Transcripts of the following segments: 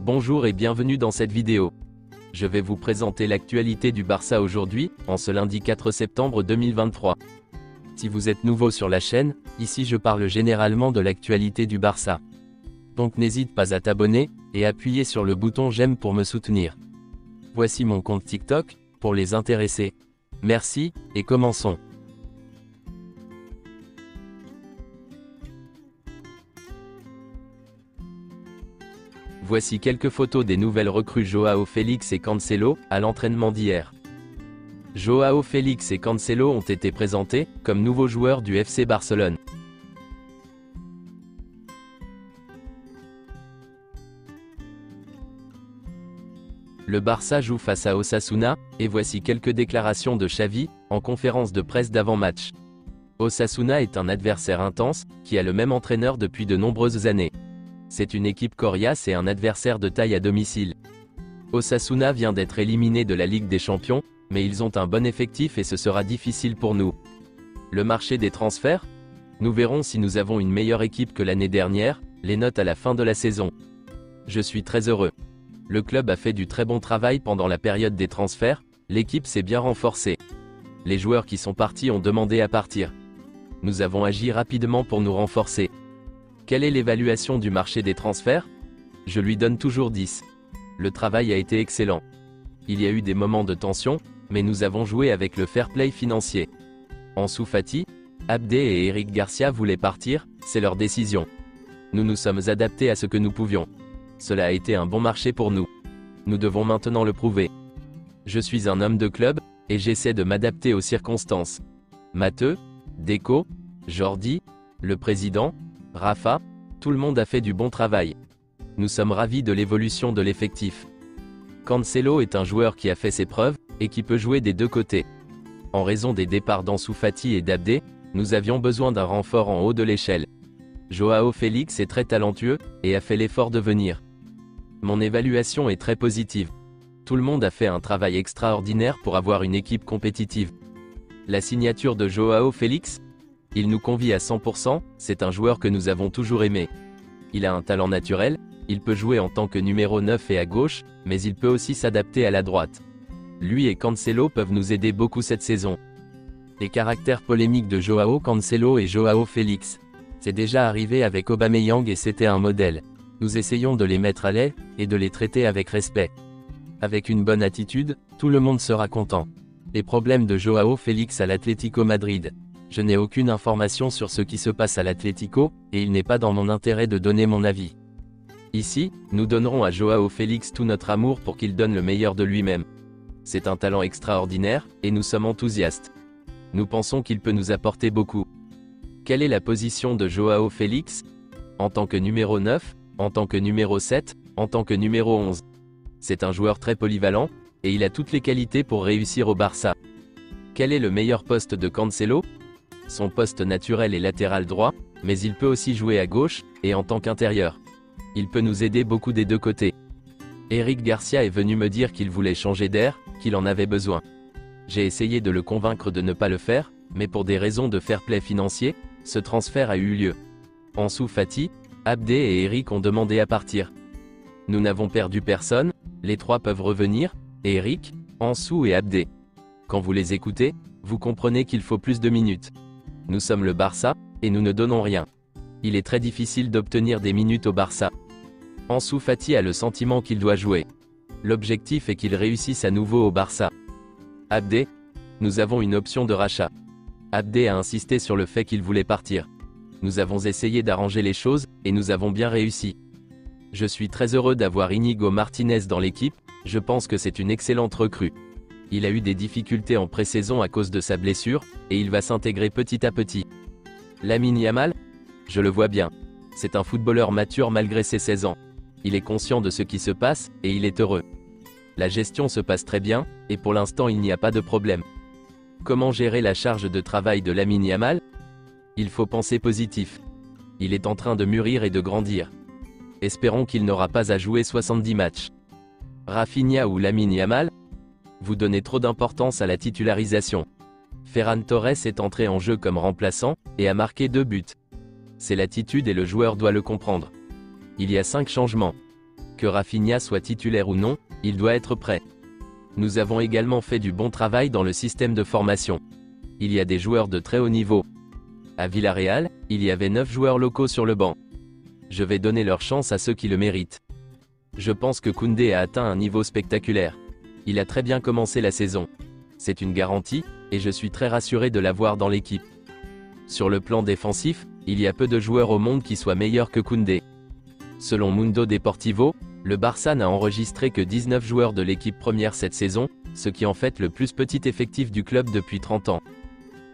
Bonjour et bienvenue dans cette vidéo. Je vais vous présenter l'actualité du Barça aujourd'hui, en ce lundi 4 septembre 2023. Si vous êtes nouveau sur la chaîne, ici je parle généralement de l'actualité du Barça. Donc n'hésite pas à t'abonner, et appuyer sur le bouton j'aime pour me soutenir. Voici mon compte TikTok, pour les intéressés. Merci, et commençons. Voici quelques photos des nouvelles recrues Joao Félix et Cancelo, à l'entraînement d'hier. Joao Félix et Cancelo ont été présentés, comme nouveaux joueurs du FC Barcelone. Le Barça joue face à Osasuna, et voici quelques déclarations de Xavi, en conférence de presse d'avant-match. Osasuna est un adversaire intense, qui a le même entraîneur depuis de nombreuses années. C'est une équipe coriace et un adversaire de taille à domicile. Osasuna vient d'être éliminé de la Ligue des Champions, mais ils ont un bon effectif et ce sera difficile pour nous. Le marché des transferts? Nous verrons si nous avons une meilleure équipe que l'année dernière, les notes à la fin de la saison. Je suis très heureux. Le club a fait du très bon travail pendant la période des transferts, l'équipe s'est bien renforcée. Les joueurs qui sont partis ont demandé à partir. Nous avons agi rapidement pour nous renforcer. Quelle est l'évaluation du marché des transferts? Je lui donne toujours 10. Le travail a été excellent. Il y a eu des moments de tension, mais nous avons joué avec le fair play financier. Ansu Fati, Abdé et Eric Garcia voulaient partir, c'est leur décision. Nous nous sommes adaptés à ce que nous pouvions. Cela a été un bon marché pour nous. Nous devons maintenant le prouver. Je suis un homme de club, et j'essaie de m'adapter aux circonstances. Matteux, Deco, Jordi, le président, Rafa, tout le monde a fait du bon travail. Nous sommes ravis de l'évolution de l'effectif. Cancelo est un joueur qui a fait ses preuves, et qui peut jouer des deux côtés. En raison des départs d'Ansu Fati et d'Abdé, nous avions besoin d'un renfort en haut de l'échelle. Joao Félix est très talentueux, et a fait l'effort de venir. Mon évaluation est très positive. Tout le monde a fait un travail extraordinaire pour avoir une équipe compétitive. La signature de Joao Félix? Il nous convie à 100%, c'est un joueur que nous avons toujours aimé. Il a un talent naturel, il peut jouer en tant que numéro 9 et à gauche, mais il peut aussi s'adapter à la droite. Lui et Cancelo peuvent nous aider beaucoup cette saison. Les caractères polémiques de Joao Cancelo et Joao Félix. C'est déjà arrivé avec Aubameyang et c'était un modèle. Nous essayons de les mettre à l'aise, et de les traiter avec respect. Avec une bonne attitude, tout le monde sera content. Les problèmes de Joao Félix à l'Atlético Madrid. Je n'ai aucune information sur ce qui se passe à l'Atlético, et il n'est pas dans mon intérêt de donner mon avis. Ici, nous donnerons à Joao Félix tout notre amour pour qu'il donne le meilleur de lui-même. C'est un talent extraordinaire, et nous sommes enthousiastes. Nous pensons qu'il peut nous apporter beaucoup. Quelle est la position de Joao Félix? En tant que numéro 9, en tant que numéro 7, en tant que numéro 11. C'est un joueur très polyvalent, et il a toutes les qualités pour réussir au Barça. Quel est le meilleur poste de Cancelo? Son poste naturel est latéral droit, mais il peut aussi jouer à gauche, et en tant qu'intérieur. Il peut nous aider beaucoup des deux côtés. Eric Garcia est venu me dire qu'il voulait changer d'air, qu'il en avait besoin. J'ai essayé de le convaincre de ne pas le faire, mais pour des raisons de fair play financier, ce transfert a eu lieu. Ansu Fati, Abdé et Eric ont demandé à partir. Nous n'avons perdu personne, les trois peuvent revenir, Eric, Ansu et Abdé. Quand vous les écoutez, vous comprenez qu'il faut plus de minutes. Nous sommes le Barça, et nous ne donnons rien. Il est très difficile d'obtenir des minutes au Barça. Ansu Fati a le sentiment qu'il doit jouer. L'objectif est qu'il réussisse à nouveau au Barça. Abdé? Nous avons une option de rachat. Abdé a insisté sur le fait qu'il voulait partir. Nous avons essayé d'arranger les choses, et nous avons bien réussi. Je suis très heureux d'avoir Íñigo Martínez dans l'équipe, je pense que c'est une excellente recrue. Il a eu des difficultés en pré-saison à cause de sa blessure, et il va s'intégrer petit à petit. Lamine Yamal? Je le vois bien. C'est un footballeur mature malgré ses 16 ans. Il est conscient de ce qui se passe, et il est heureux. La gestion se passe très bien, et pour l'instant il n'y a pas de problème. Comment gérer la charge de travail de Lamine Yamal? Il faut penser positif. Il est en train de mûrir et de grandir. Espérons qu'il n'aura pas à jouer 70 matchs. Rafinha ou Lamine Yamal? Vous donnez trop d'importance à la titularisation. Ferran Torres est entré en jeu comme remplaçant, et a marqué 2 buts. C'est l'attitude et le joueur doit le comprendre. Il y a 5 changements. Que Rafinha soit titulaire ou non, il doit être prêt. Nous avons également fait du bon travail dans le système de formation. Il y a des joueurs de très haut niveau. À Villarreal, il y avait 9 joueurs locaux sur le banc. Je vais donner leur chance à ceux qui le méritent. Je pense que Koundé a atteint un niveau spectaculaire. Il a très bien commencé la saison. C'est une garantie, et je suis très rassuré de l'avoir dans l'équipe. Sur le plan défensif, il y a peu de joueurs au monde qui soient meilleurs que Koundé. Selon Mundo Deportivo, le Barça n'a enregistré que 19 joueurs de l'équipe première cette saison, ce qui en fait le plus petit effectif du club depuis 30 ans.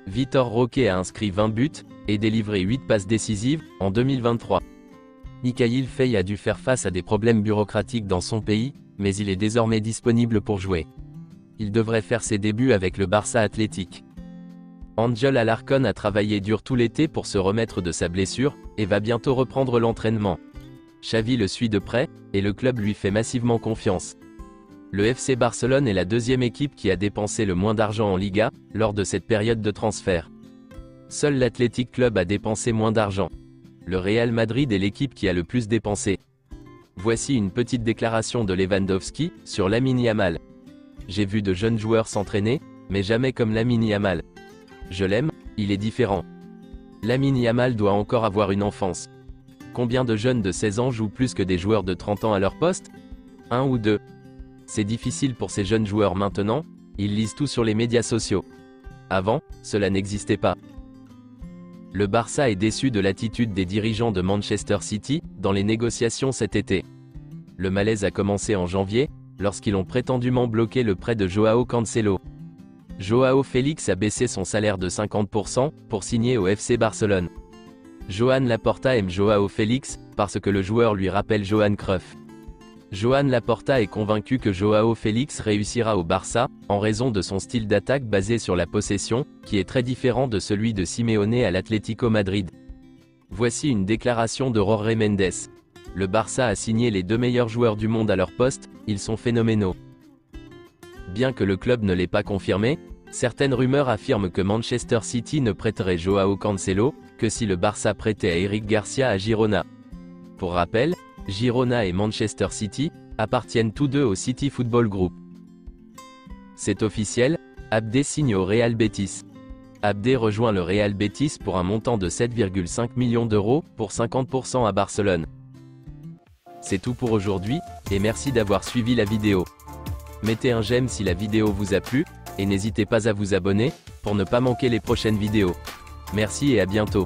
Vitor Roque a inscrit 20 buts, et délivré 8 passes décisives, en 2023. Mikayil Faye a dû faire face à des problèmes bureaucratiques dans son pays, mais il est désormais disponible pour jouer. Il devrait faire ses débuts avec le Barça Athletic. Ángel Alarcón a travaillé dur tout l'été pour se remettre de sa blessure, et va bientôt reprendre l'entraînement. Xavi le suit de près, et le club lui fait massivement confiance. Le FC Barcelone est la deuxième équipe qui a dépensé le moins d'argent en Liga, lors de cette période de transfert. Seul l'Athletic Club a dépensé moins d'argent. Le Real Madrid est l'équipe qui a le plus dépensé. Voici une petite déclaration de Lewandowski, sur Lamine Yamal. J'ai vu de jeunes joueurs s'entraîner, mais jamais comme Lamine Yamal. Je l'aime, il est différent. Lamine Yamal doit encore avoir une enfance. Combien de jeunes de 16 ans jouent plus que des joueurs de 30 ans à leur poste? 1 ou 2. C'est difficile pour ces jeunes joueurs maintenant, ils lisent tout sur les médias sociaux. Avant, cela n'existait pas. Le Barça est déçu de l'attitude des dirigeants de Manchester City, dans les négociations cet été. Le malaise a commencé en janvier, lorsqu'ils ont prétendument bloqué le prêt de Joao Cancelo. Joao Félix a baissé son salaire de 50% pour signer au FC Barcelone. Joan Laporta aime Joao Félix, parce que le joueur lui rappelle Johan Cruyff. Joan Laporta est convaincu que Joao Félix réussira au Barça, en raison de son style d'attaque basé sur la possession, qui est très différent de celui de Simeone à l'Atlético Madrid. Voici une déclaration de Jorge Mendes. Le Barça a signé les 2 meilleurs joueurs du monde à leur poste, ils sont phénoménaux. Bien que le club ne l'ait pas confirmé, certaines rumeurs affirment que Manchester City ne prêterait Joao Cancelo, que si le Barça prêtait à Eric Garcia à Girona. Pour rappel, Girona et Manchester City appartiennent tous deux au City Football Group. C'est officiel, Abdé signe au Real Betis. Abdé rejoint le Real Betis pour un montant de 7,5 millions d'euros, pour 50% à Barcelone. C'est tout pour aujourd'hui, et merci d'avoir suivi la vidéo. Mettez un j'aime si la vidéo vous a plu, et n'hésitez pas à vous abonner, pour ne pas manquer les prochaines vidéos. Merci et à bientôt.